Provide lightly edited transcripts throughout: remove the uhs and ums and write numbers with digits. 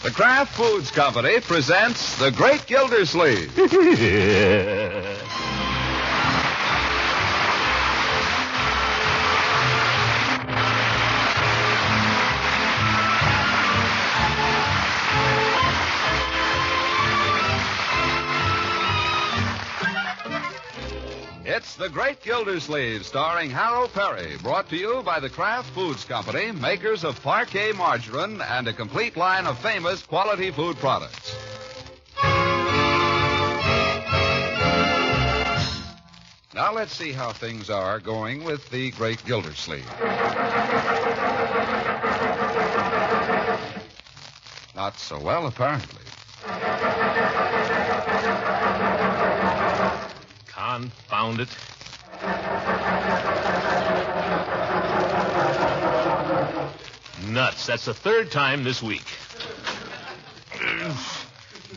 The Kraft Foods Company presents The Great Gildersleeve. It's The Great Gildersleeve, starring Harold Perry, brought to you by the Kraft Foods Company, makers of Parquet margarine and a complete line of famous quality food products. Now let's see how things are going with The Great Gildersleeve. Not so well, apparently. Confound it. Nuts. That's the third time this week.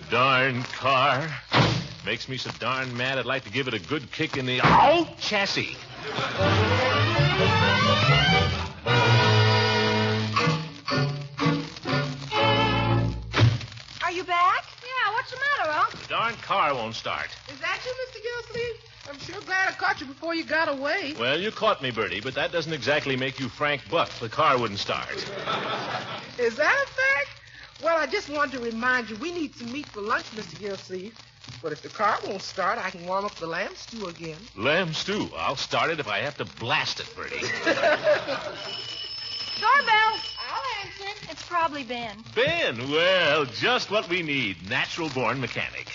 Darn car. Makes me so darn mad I'd like to give it a good kick in the chassis. Are you back? Yeah, what's the matter, Unc? The darn car won't start. Is that you, Mr. Gildersleeve? I'm sure glad I caught you before you got away. Well, you caught me, Bertie, but that doesn't exactly make you Frank Buck. The car wouldn't start. Is that a fact? Well, I just wanted to remind you we need some meat for lunch, Mr. Gildersleeve. But if the car won't start, I can warm up the lamb stew again. Lamb stew. I'll start it if I have to blast it, Bertie. Doorbell. I'll answer it. It's probably Ben. Ben, well, just what we need. Natural-born mechanic.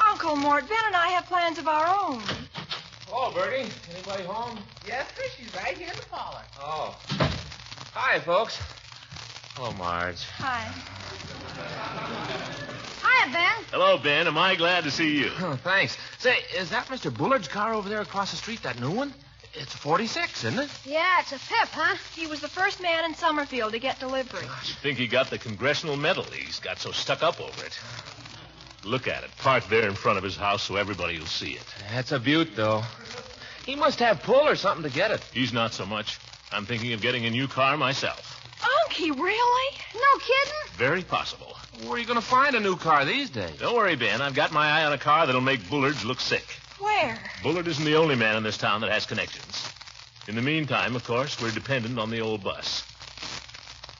Uncle Mort, Ben and I have plans of our own. Hello, Bertie. Anybody home? Yes, sir. She's right here in the parlor. Oh. Hi, folks. Hello, Marge. Hi. Hiya, Ben. Hello, Ben. Am I glad to see you? Oh, thanks. Say, is that Mr. Bullard's car over there across the street, that new one? It's a 46, isn't it? Yeah, it's a Pip, huh? He was the first man in Summerfield to get delivery. You think he got the congressional medal? He's got so stuck up over it. Look at it, parked there in front of his house so everybody will see it. That's a beaut, though. He must have pull or something to get it. He's not so much. I'm thinking of getting a new car myself. Unky, really? No kidding? Very possible. Where are you going to find a new car these days? Don't worry, Ben. I've got my eye on a car that'll make Bullards look sick. Where? Bullard isn't the only man in this town that has connections. In the meantime, of course, we're dependent on the old bus.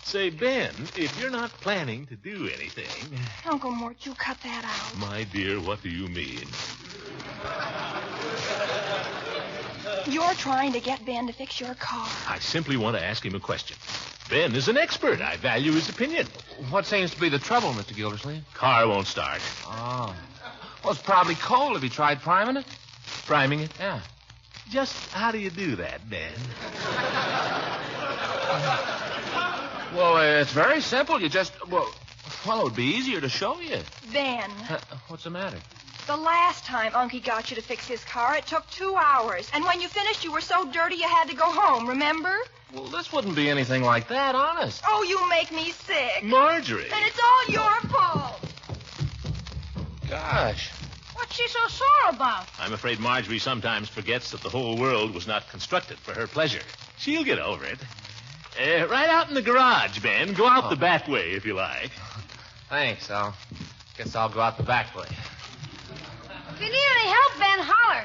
Say, Ben, if you're not planning to do anything... Uncle Mort, you cut that out. My dear, what do you mean? You're trying to get Ben to fix your car. I simply want to ask him a question. Ben is an expert. I value his opinion. What seems to be the trouble, Mr. Gildersleeve? Car won't start. Oh. Well, it's probably cold. Have you tried priming it? Priming it? Yeah. Just how do you do that, Ben? Well, it's very simple. You just, well, it would be easier to show you. Ben, What's the matter? the last time Unky got you to fix his car, it took 2 hours. And when you finished, you were so dirty you had to go home, remember? Well, this wouldn't be anything like that, honest. Oh, you make me sick. Marjorie. And it's all your fault. Gosh. What's she so sore about? I'm afraid Marjorie sometimes forgets that the whole world was not constructed for her pleasure. She'll get over it. Right out in the garage, Ben. Go out the back way, if you like. Thanks. Guess I'll go out the back way. If you need any help, Ben, holler.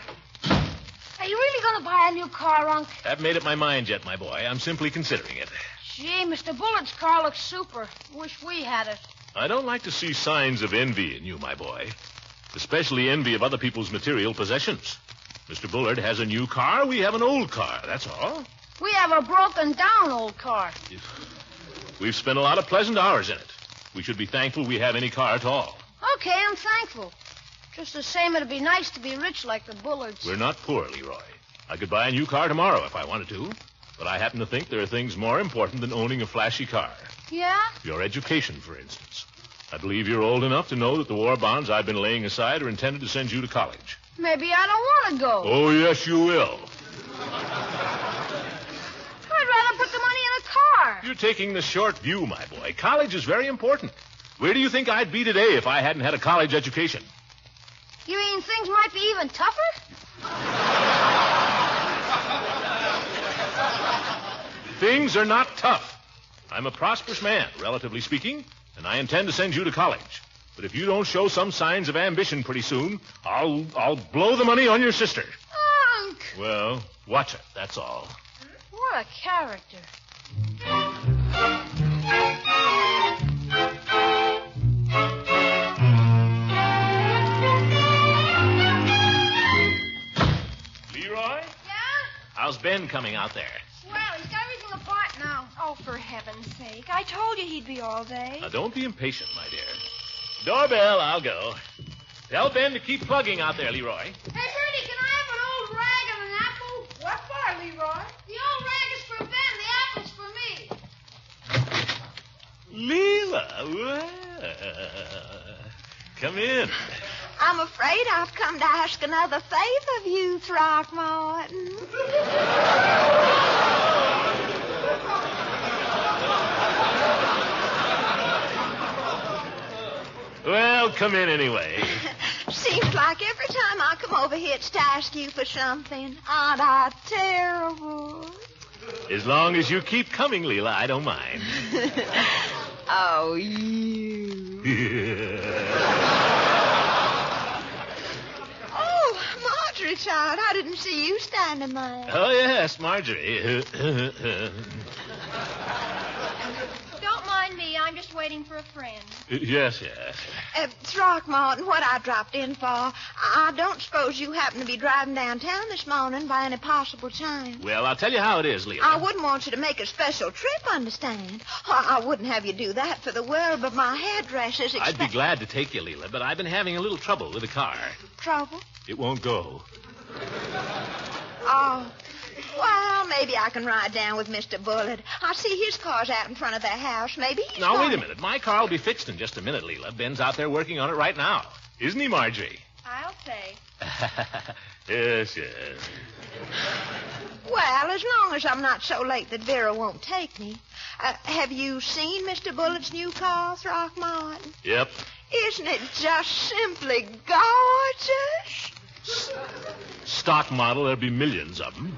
Are you really going to buy a new car, Unc? Haven't made up my mind yet, my boy. I'm simply considering it. Gee, Mr. Bullard's car looks super. Wish we had it. I don't like to see signs of envy in you, my boy. Especially envy of other people's material possessions. Mr. Bullard has a new car. We have an old car, that's all. We have a broken-down old car. We've spent a lot of pleasant hours in it. We should be thankful we have any car at all. Okay, I'm thankful. Just the same, it'd be nice to be rich like the Bullards. We're not poor, Leroy. I could buy a new car tomorrow if I wanted to. But I happen to think there are things more important than owning a flashy car. Yeah? Your education, for instance. I believe you're old enough to know that the war bonds I've been laying aside are intended to send you to college. Maybe I don't want to go. Oh, yes, you will. I'd rather put the money in a car. You're taking the short view, my boy. College is very important. Where do you think I'd be today if I hadn't had a college education? You mean things might be even tougher? Things are not tough. I'm a prosperous man, relatively speaking, and I intend to send you to college. But if you don't show some signs of ambition pretty soon, I'll blow the money on your sister. Unc! Well, watch it, that's all. What a character. Leroy? Yeah? How's Ben coming out there? Swell, he's got everything apart now. Oh, for heaven's sake. I told you he'd be all day. Now, don't be impatient, my dear. Doorbell, I'll go. Tell Ben to keep plugging out there, Leroy. Hey, Bertie, can I have an old rag and an apple? What for, Leroy? The old rag is for Ben, the apple's for me. Leela, well, come in. I'm afraid I've come to ask another favor of you, Throckmorton. Well, come in anyway. Seems like every time I come over here it's to ask you for something. Aren't I terrible? As long as you keep coming, Leela, I don't mind. Oh, you. Oh, Marjorie, child, I didn't see you standing there. Oh, yes, Marjorie. Don't mind me. I'm just waiting for a friend. Yes. Throckmorton, what I dropped in for, I don't suppose you happen to be driving downtown this morning by any possible chance. Well, I'll tell you how it is, Leela. I wouldn't want you to make a special trip, understand? I wouldn't have you do that for the world, but my hairdresser's I'd be glad to take you, Leela, but I've been having a little trouble with the car. Trouble? It won't go. Oh. Well, maybe I can ride down with Mr. Bullitt. I see his car's out in front of their house. Maybe he's Now, going wait a minute. My car will be fixed in just a minute, Leela. Ben's out there working on it right now. Isn't he, Marjorie? I'll say. Yes. Well, as long as I'm not so late that Vera won't take me. Have you seen Mr. Bullitt's new car, Throckmorton? Yep. Isn't it just simply gorgeous? Stock model, there'll be millions of them.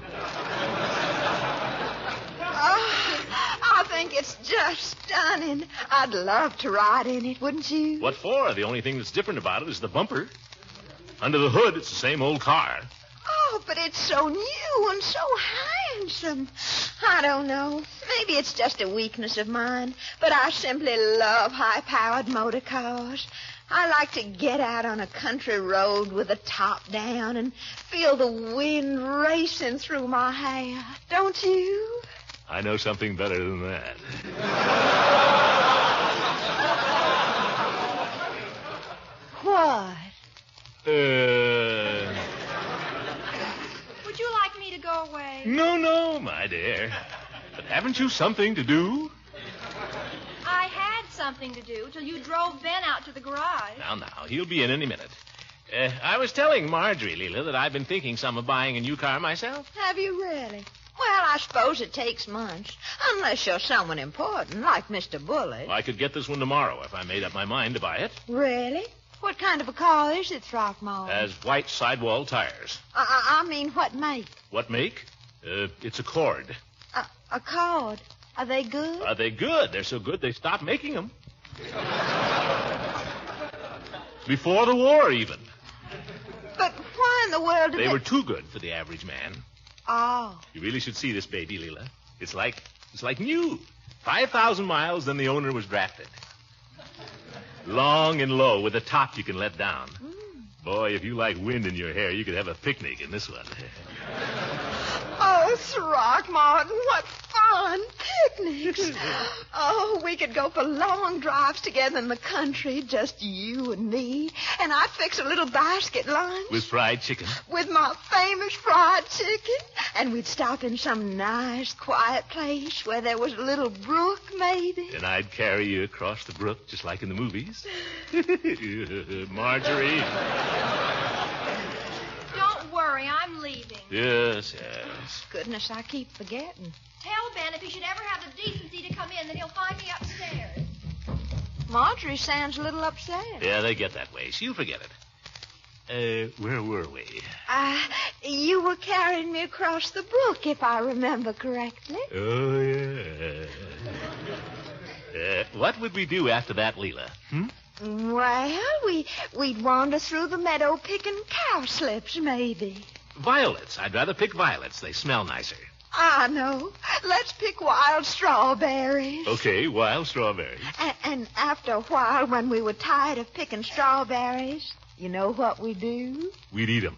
I think it's just stunning. I'd love to ride in it, wouldn't you? What for? The only thing that's different about it is the bumper. Under the hood, it's the same old car. Oh, but it's so new and so handsome. I don't know. Maybe it's just a weakness of mine, but I simply love high-powered motor cars. I like to get out on a country road with the top down and feel the wind racing through my hair. Don't you? I know something better than that. What? Would you like me to go away? No, my dear. But haven't you something to do? I had something to do till you drove Ben out to the garage. Now, he'll be in any minute. I was telling Marjorie, Leela, that I've been thinking some of buying a new car myself. Have you really? Well, I suppose it takes months, unless you're someone important, like Mr. Bullitt. I could get this one tomorrow if I made up my mind to buy it. Really? What kind of a car is it, Throckmorton? Has white sidewall tires. I mean, what make? What make? It's a Cord. A Cord. Are they good? Are they good? They're so good they stopped making them. Before the war, even. But why in the world did They were too good for the average man. Oh. You really should see this baby, Leela. It's like new. 5,000 miles, then the owner was drafted. Long and low, with a top you can let down. Boy, if you like wind in your hair, you could have a picnic in this one. Oh, Throckmorton, what fun. Picnics. Oh, we could go for long drives together in the country, just you and me. And I'd fix a little basket lunch. With fried chicken. With my famous fried chicken. And we'd stop in some nice, quiet place where there was a little brook, maybe. And I'd carry you across the brook, just like in the movies. Marjorie. Don't worry, I'm leaving. Yes. Goodness, I keep forgetting. Tell Ben if he should ever have the decency to come in, then he'll find me upstairs. Marjorie sounds a little upset. Yeah, they get that way. She'll forget it. Where were we? You were carrying me across the brook, if I remember correctly. Oh, yeah. What would we do after that, Leela? Well, we'd wander through the meadow picking cowslips, maybe. Violets. I'd rather pick violets. They smell nicer. I know. Let's pick wild strawberries. Okay, wild strawberries. And after a while, when we were tired of picking strawberries, you know what we do? We'd eat them.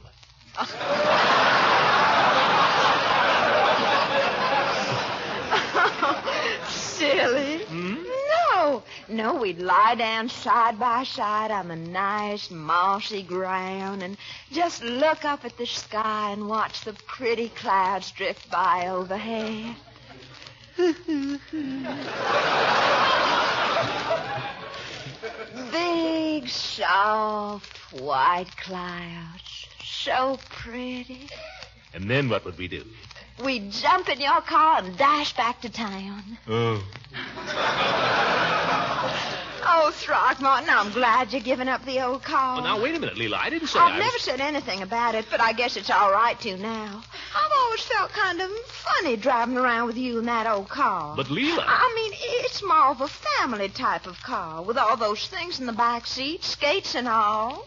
Silly. No, we'd lie down side by side on the nice mossy ground and just look up at the sky and watch the pretty clouds drift by overhead. Big, soft, white clouds. So pretty. And then what would we do? We'd jump in your car and dash back to town. Oh. Oh, Throckmorton, I'm glad you're giving up the old car. Well, now, wait a minute, Leela. I didn't say I've never said anything about it, but I guess it's all right to now. I've always felt kind of funny driving around with you in that old car. But, Leela... I mean, it's more of a family type of car with all those things in the back seat, skates and all.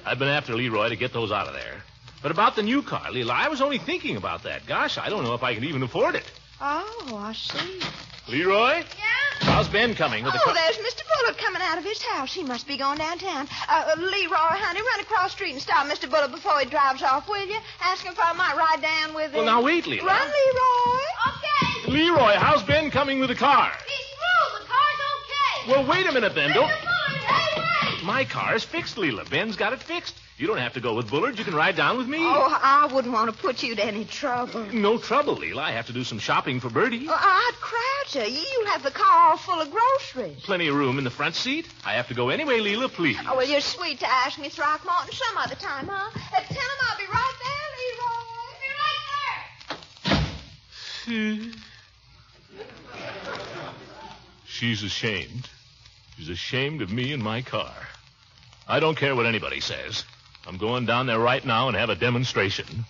I've been after Leroy to get those out of there. But about the new car, Leela, I was only thinking about that. Gosh, I don't know if I can even afford it. Oh, I see. Leroy? Yeah? How's Ben coming with the car? Oh, there's Mr. Bullock coming out of his house. He must be going downtown. Leroy, honey, run across the street and stop Mr. Bullock before he drives off, will you? Ask him if I might ride down with him. Well, now, wait, Leela. Run, Leroy. Okay. Leroy, how's Ben coming with the car? He's through. The car's okay. Well, wait a minute, then. Don't... Mr. Bullard, hey, wait. My car is fixed, Leela. Ben's got it fixed. You don't have to go with Bullard. You can ride down with me. Oh, I wouldn't want to put you to any trouble. No trouble, Leela. I have to do some shopping for Bertie. I'd crowd you. You'll have the car all full of groceries. Plenty of room in the front seat. I have to go anyway, Leela, please. Oh, well, you're sweet to ask me, Throckmorton. Some other time, huh? Tell him I'll be right there, Leroy. Be right there. She's ashamed. She's ashamed of me and my car. I don't care what anybody says. I'm going down there right now and have a demonstration.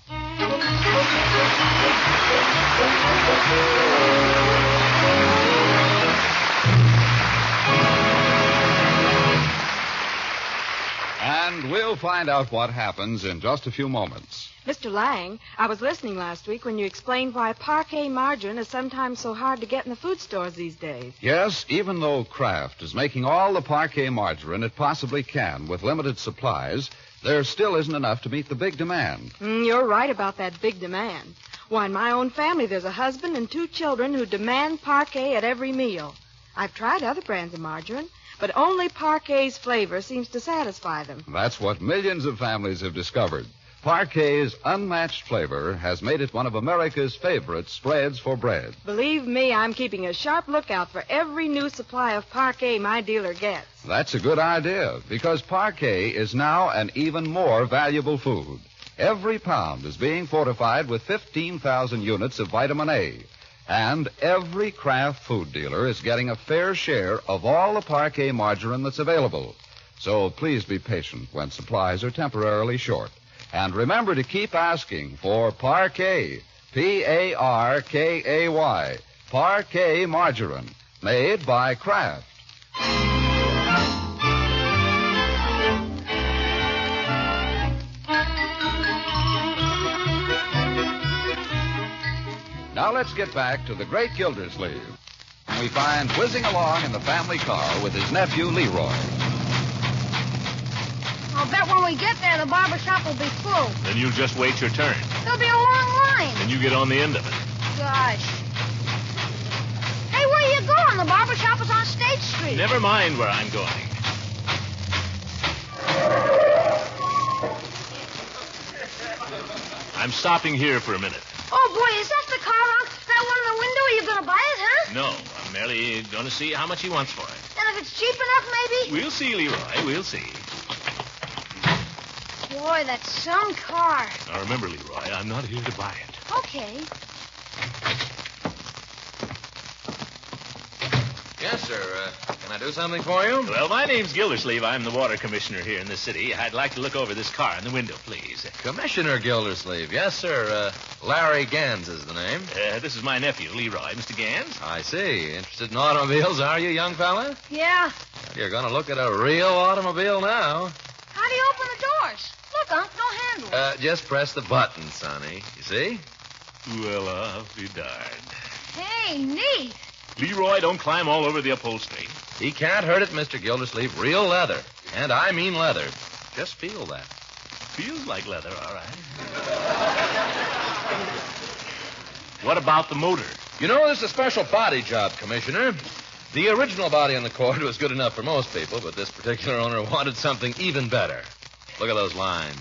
And we'll find out what happens in just a few moments. Mr. Lang, I was listening last week when you explained why Parquet margarine is sometimes so hard to get in the food stores these days. Yes, even though Kraft is making all the Parquet margarine it possibly can with limited supplies, there still isn't enough to meet the big demand. You're right about that big demand. Why, in my own family, there's a husband and 2 children who demand Parquet at every meal. I've tried other brands of margarine, but only Parquet's flavor seems to satisfy them. That's what millions of families have discovered. Parquet's unmatched flavor has made it one of America's favorite spreads for bread. Believe me, I'm keeping a sharp lookout for every new supply of Parquet my dealer gets. That's a good idea, because Parquet is now an even more valuable food. Every pound is being fortified with 15,000 units of vitamin A. And every Kraft food dealer is getting a fair share of all the Parquet margarine that's available. So please be patient when supplies are temporarily short. And remember to keep asking for Parquet, P-A-R-K-A-Y, Parquet margarine, made by Kraft. Now let's get back to the great Gildersleeve. We find whizzing along in the family car with his nephew, Leroy. I'll bet when we get there, the barber shop will be full. Then you'll just wait your turn. There'll be a long line. And you get on the end of it. Gosh. Hey, where are you going? The barber shop is on State Street. Never mind where I'm going. I'm stopping here for a minute. Oh, boy, is that the car on that one in the window? Are you going to buy it, huh? No, I'm merely going to see how much he wants for it. And if it's cheap enough, maybe? We'll see, Leroy. We'll see. Boy, that's some car. Now, remember, Leroy, I'm not here to buy it. Okay. Yes, sir. Can I do something for you? Well, my name's Gildersleeve. I'm the water commissioner here in the city. I'd like to look over this car in the window, please. Commissioner Gildersleeve. Yes, sir. Larry Gans is the name. This is my nephew, Leroy. Mr. Gans? I see. Interested in automobiles, are you, young fella? Yeah. You're going to look at a real automobile now. How do you open the doors? Look, Unc, no handle. Just press the button, Sonny. You see? Well, I'll be darned. Hey, neat. Leroy, don't climb all over the upholstery. He can't hurt it, Mr. Gildersleeve. Real leather. And I mean leather. Just feel that. Feels like leather, all right. What about the motor? You know, this is a special body job, Commissioner. The original body on the cord was good enough for most people, but this particular owner wanted something even better. Look at those lines.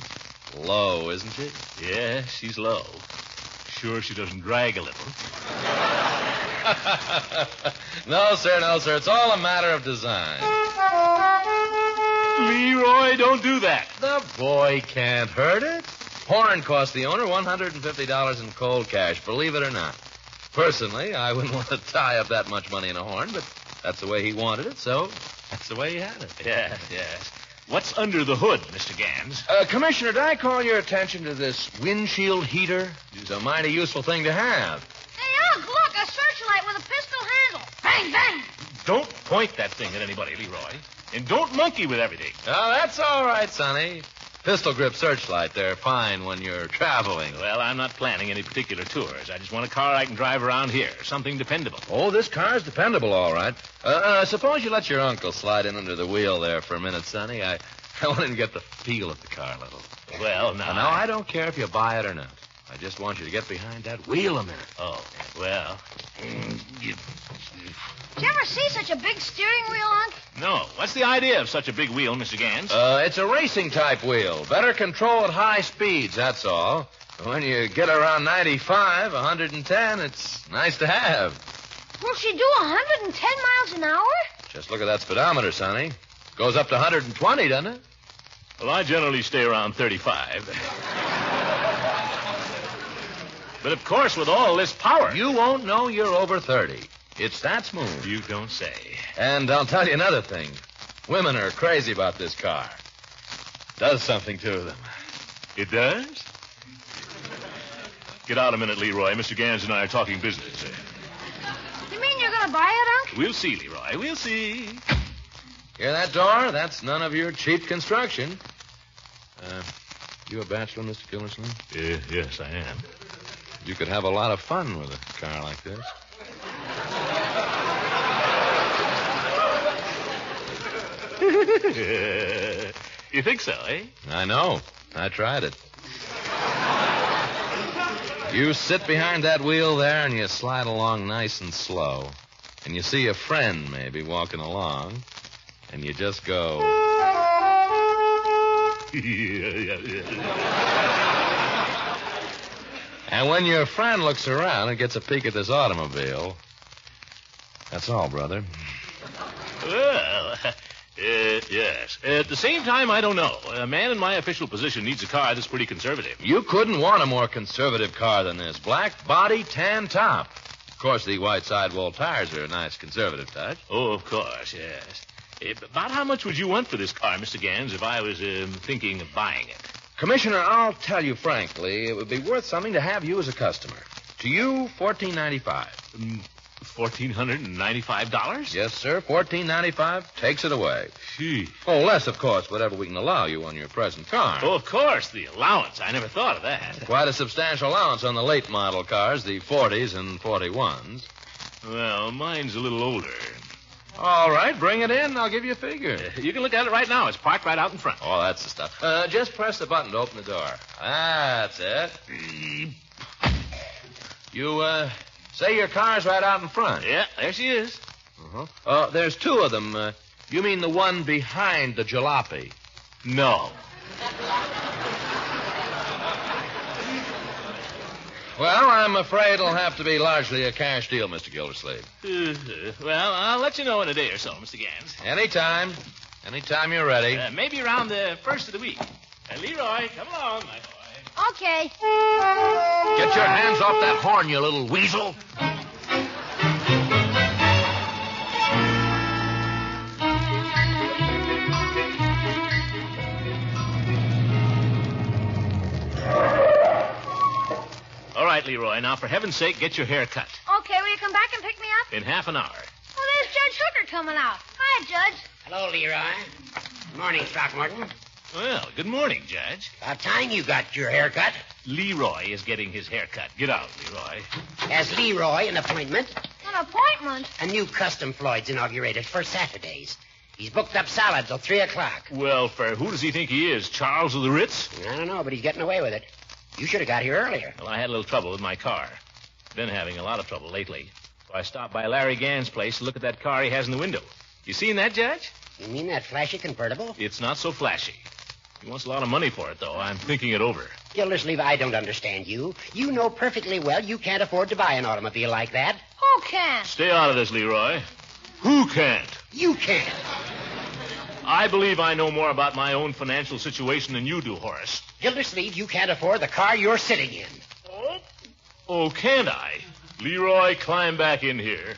Low, isn't she? Yeah, she's low. Sure she doesn't drag a little. No, sir, no, sir. It's all a matter of design. Leroy, don't do that. The boy can't hurt it. Horn cost the owner $150 in cold cash, believe it or not. Personally, I wouldn't want to tie up that much money in a horn, but that's the way he wanted it, so that's the way he had it. Yeah, yes. What's under the hood, Mr. Gans? Commissioner, did I call your attention to this windshield heater? It's a mighty useful thing to have. Hey, Unc, look, a searchlight with a pistol handle. Bang, bang. Don't point that thing at anybody, Leroy. And don't monkey with everything. Oh, that's all right, Sonny. Pistol grip searchlight, they're fine when you're traveling. Well, I'm not planning any particular tours. I just want a car I can drive around here. Something dependable. Oh, this car's dependable, all right. Suppose you let your uncle slide in under the wheel there for a minute, Sonny. I want him to get the feel of the car a little. Well, now... No, I don't care if you buy it or not. I just want you to get behind that wheel a minute. Oh, well... Did you ever see such a big steering wheel, Unc? No. What's the idea of such a big wheel, Mr. Gans? It's a racing-type wheel. Better control at high speeds, that's all. When you get around 95, 110, it's nice to have. Will she do 110 miles an hour? Just look at that speedometer, Sonny. Goes up to 120, doesn't it? Well, I generally stay around 35. But, of course, with all this power... You won't know you're over 30. It's that smooth. You don't say. And I'll tell you another thing. Women are crazy about this car. Does something to them. It does? Get out a minute, Leroy. Mr. Gans and I are talking business. You mean you're going to buy it, Unc? We'll see, Leroy. We'll see. Hear that door? That's none of your cheap construction. You a bachelor, Mr. Gildersleeve? Yes, I am. You could have a lot of fun with a car like this. You think so, eh? I know. I tried it. You sit behind that wheel there and you slide along nice and slow. And you see a friend maybe walking along. And you just go... And when your friend looks around and gets a peek at this automobile... That's all, brother. Well, yes. At the same time, I don't know. A man in my official position needs a car that's pretty conservative. You couldn't want a more conservative car than this. Black body, tan top. Of course, the white sidewall tires are a nice conservative touch. Oh, of course, yes. About how much would you want for this car, Mr. Gans, if I was thinking of buying it? Commissioner, I'll tell you frankly, it would be worth something to have you as a customer. To you, $1,495. $1,495? Yes, sir. $1,495 takes it away. Gee. Oh, less, of course, whatever we can allow you on your present car. Oh, of course, the allowance. I never thought of that. Quite a substantial allowance on the late model cars, the 40s and 41s. Well, mine's a little older. All right, bring it in. I'll give you a figure. You can look at it right now. It's parked right out in front. Oh, that's the stuff. Just press the button to open the door. That's it. You, say your car's right out in front. Yeah, there she is. Uh-huh. There's two of them. You mean the one behind the jalopy? No. Well, I'm afraid it'll have to be largely a cash deal, Mr. Gildersleeve. Well, I'll let you know in a day or so, Mr. Gans. Anytime. Anytime you're ready. Maybe around the first of the week. Leroy, come along, my boy. Okay. Get your hands off that horn, you little weasel. right, Leroy. Now, for heaven's sake, get your hair cut. Okay, will you come back and pick me up? In half an hour. Oh, there's Judge Hooker coming out. Hi, Judge. Hello, Leroy. Good morning, Throckmorton. Well, good morning, Judge. About time you got your hair cut. Leroy is getting his hair cut. Get out, Leroy. Has Leroy an appointment? An appointment? A new custom Floyd's inaugurated for Saturdays. He's booked up solid till 3 o'clock. Well, for who does he think he is? Charles of the Ritz? I don't know, but he's getting away with it. You should have got here earlier. Well, I had a little trouble with my car. Been having a lot of trouble lately. So I stopped by Larry Gann's place to look at that car he has in the window. You seen that, Judge? You mean that flashy convertible? It's not so flashy. He wants a lot of money for it, though. I'm thinking it over. Gildersleeve, I don't understand you. You know perfectly well you can't afford to buy an automobile like that. Who can't? Stay out of this, Leroy. Who can't? You can't. I believe I know more about my own financial situation than you do, Horace. Gildersleeve, you can't afford the car you're sitting in. Oh, can't I? Leroy, climb back in here.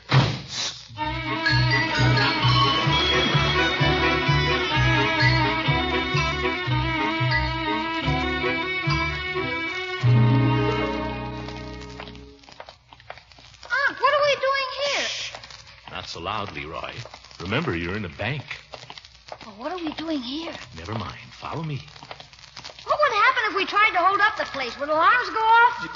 What are we doing here? Not so loud, Leroy. Remember, you're in a bank. Well, what are we doing here? Never mind. Follow me. What would happen if we tried to hold up the place? Would alarms go off?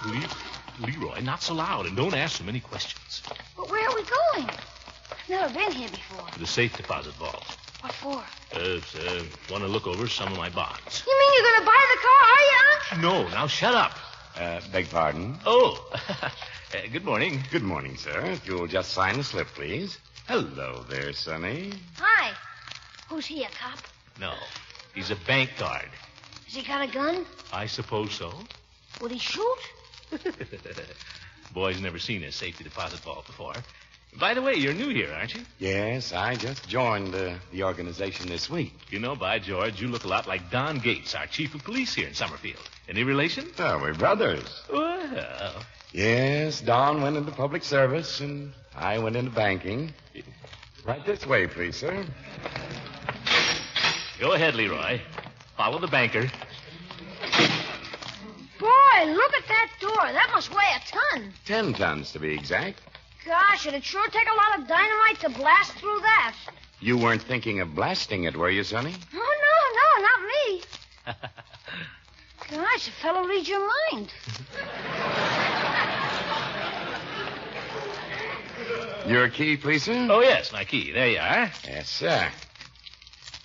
Leroy, not so loud, and don't ask so many questions. But where are we going? I've never been here before. The safe deposit vault. What for? Want to look over some of my bonds. You mean you're going to buy the car, are you, Unc? No, now shut up. Beg pardon? Oh, good morning. Good morning, sir. If you'll just sign the slip, please. Hello there, Sonny. Hi. Who's he, a cop? No, he's a bank guard. Has he got a gun? I suppose so. Would he shoot? Boy's never seen a safety deposit vault before. By the way, you're new here, aren't you? Yes, I just joined the organization this week. You know, by George, you look a lot like Don Gates, our chief of police here in Summerfield. Any relation? Oh, we're brothers. Well. Yes, Don went into public service, and I went into banking. Right this way, please, sir. Go ahead, Leroy. Follow the banker. Boy, look at that door. That must weigh a ton. 10 tons, to be exact. Gosh, it'd sure take a lot of dynamite to blast through that. You weren't thinking of blasting it, were you, Sonny? Oh, no, not me. Gosh, a fellow reads your mind. Your key, please, sir? Oh, yes, my key. There you are. Yes, sir.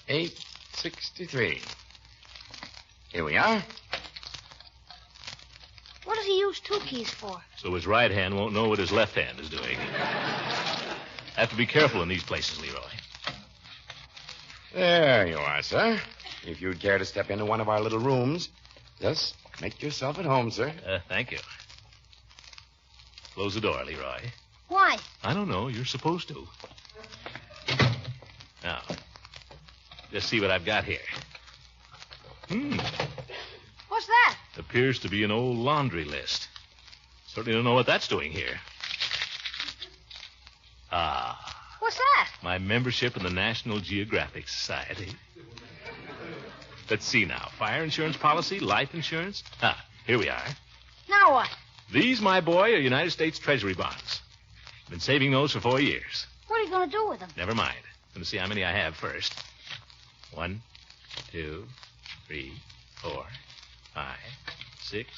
863. Here we are. What does he use 2 keys for? So his right hand won't know what his left hand is doing. Have to be careful in these places, Leroy. There you are, sir. If you'd care to step into one of our little rooms, just make yourself at home, sir. Thank you. Close the door, Leroy. Why? I don't know. You're supposed to. Now, just see what I've got here. What's that? Appears to be an old laundry list. Certainly don't know what that's doing here. What's that? My membership in the National Geographic Society. Let's see now. Fire insurance policy, life insurance. Here we are. Now what? These, my boy, are United States Treasury bonds. Been saving those for 4 years. What are you going to do with them? Never mind. Going to see how many I have first. 1, 2, 3, 4, 5, 6,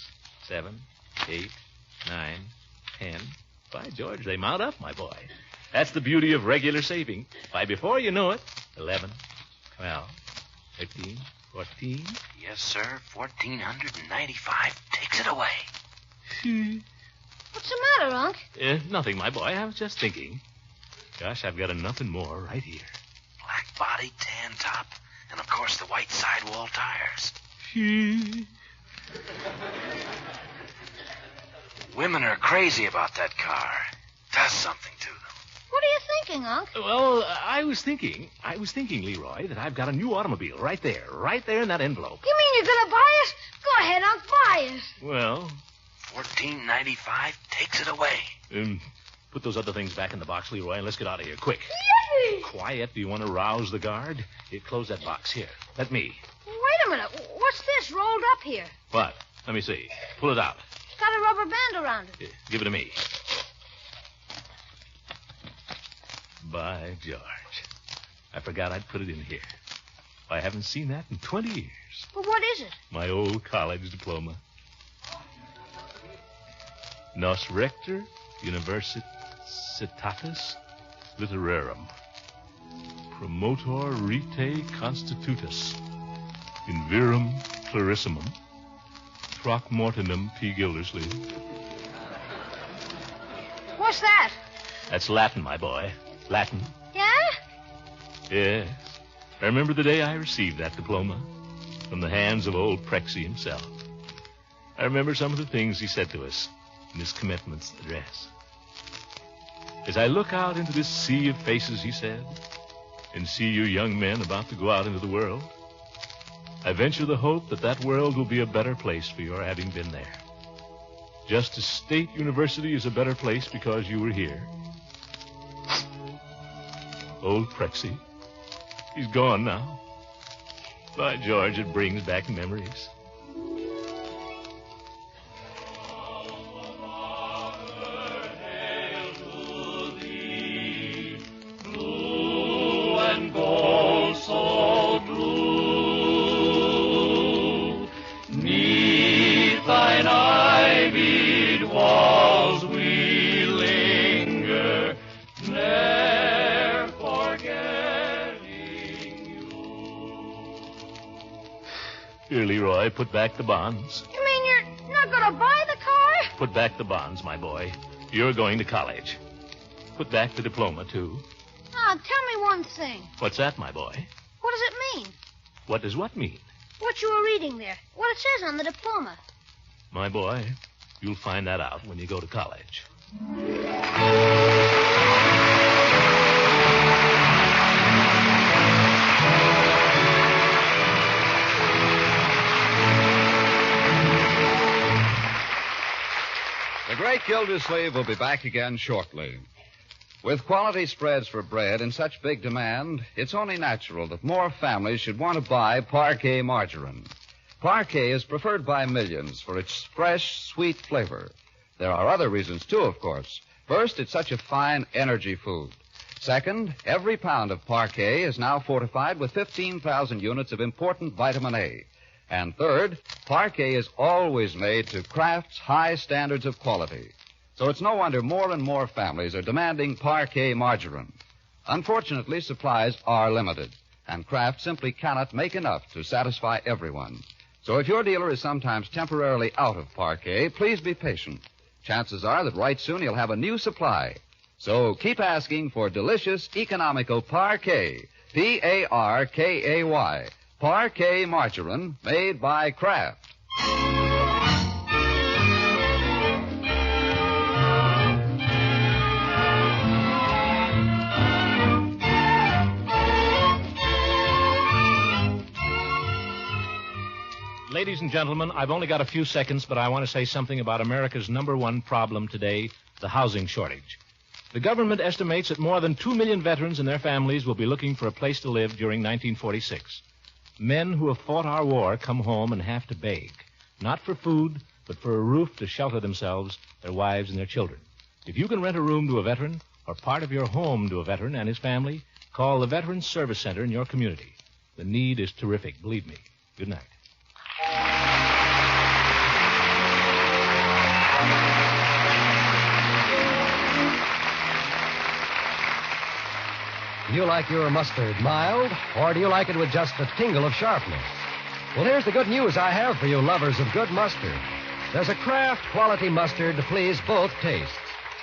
7, 8, 9, 10. By George, they mount up, my boy. That's the beauty of regular saving. Why, before you know it, 11, 12, 13, 14. Yes, sir. 1,495. Takes it away. What's the matter, Unc? Nothing, my boy. I was just thinking. Gosh, I've got enough and more right here. Black body, tan top, and, of course, the white sidewall tires. Women are crazy about that car. Does something to them. What are you thinking, Unc? Well, I was thinking, Leroy, that I've got a new automobile right there in that envelope. You mean you're going to buy it? Go ahead, Unc, buy it. Well, 1,495. Takes it away. put those other things back in the box, Leroy, and let's get out of here quick. Yippee! Quiet. Do you want to rouse the guard? Here, close that box. Here, let me. Wait a minute. What's this rolled up here? What? Let me see. Pull it out. got a rubber band around it. Here, give it to me. By George. I forgot I'd put it in here. I haven't seen that in 20 years. Well, what is it? My old college diploma. Nos Rector Universitatis Literarum. Promotor Rite Constitutus. In virum clarissimum. Throckmortonum P. Gildersleeve. What's that? That's Latin, my boy. Latin. Yeah? Yes. I remember the day I received that diploma from the hands of old Prexy himself. I remember some of the things he said to us in his commencement address. As I look out into this sea of faces, he said, and see you young men about to go out into the world, I venture the hope that that world will be a better place for your having been there. Just as State University is a better place because you were here. Old Prexy. He's gone now. By George, it brings back memories. Blue and gold, so blue. Neath thine ivied walls we linger, ne'er forgetting you. Here, Leroy, put back the bonds. You mean you're not going to buy the car? Put back the bonds, my boy. You're going to college. Put back the diploma, too. Oh, tell me one thing. What's that, my boy? What does it mean? What does what mean? What you were reading there. What it says on the diploma. My boy, you'll find that out when you go to college. The great Gildersleeve will be back again shortly. With quality spreads for bread in such big demand, it's only natural that more families should want to buy Parquet margarine. Parquet is preferred by millions for its fresh, sweet flavor. There are other reasons, too, of course. First, it's such a fine energy food. Second, every pound of Parquet is now fortified with 15,000 units of important vitamin A. And third, Parquet is always made to Kraft's high standards of quality. So it's no wonder more and more families are demanding Parquet margarine. Unfortunately, supplies are limited, and Kraft simply cannot make enough to satisfy everyone. So if your dealer is sometimes temporarily out of Parquet, please be patient. Chances are that right soon he'll have a new supply. So keep asking for delicious, economical Parquet, P-A-R-K-A-Y, Parquet margarine made by Kraft. Ladies and gentlemen, I've only got a few seconds, but I want to say something about America's number one problem today, the housing shortage. The government estimates that more than 2 million veterans and their families will be looking for a place to live during 1946. Men who have fought our war come home and have to beg, not for food, but for a roof to shelter themselves, their wives, and their children. If you can rent a room to a veteran or part of your home to a veteran and his family, call the Veterans Service Center in your community. The need is terrific, believe me. Good night. Do you like your mustard mild, or do you like it with just a tingle of sharpness? Well, here's the good news I have for you lovers of good mustard. There's a Kraft quality mustard to please both tastes.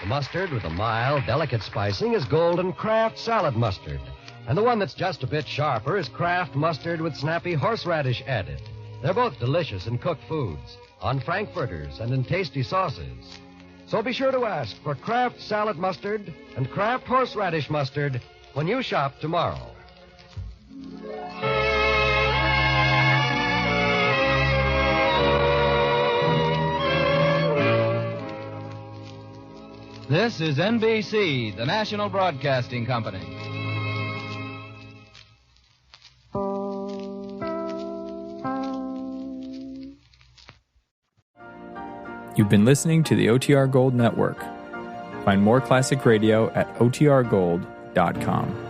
The mustard with a mild, delicate spicing is Golden Kraft Salad Mustard. And the one that's just a bit sharper is Kraft Mustard with snappy horseradish added. They're both delicious in cooked foods, on frankfurters, and in tasty sauces. So be sure to ask for Kraft Salad Mustard and Kraft Horseradish Mustard when you shop tomorrow. This is NBC, the National Broadcasting Company. You've been listening to the OTR Gold Network. Find more classic radio at otrgold.com.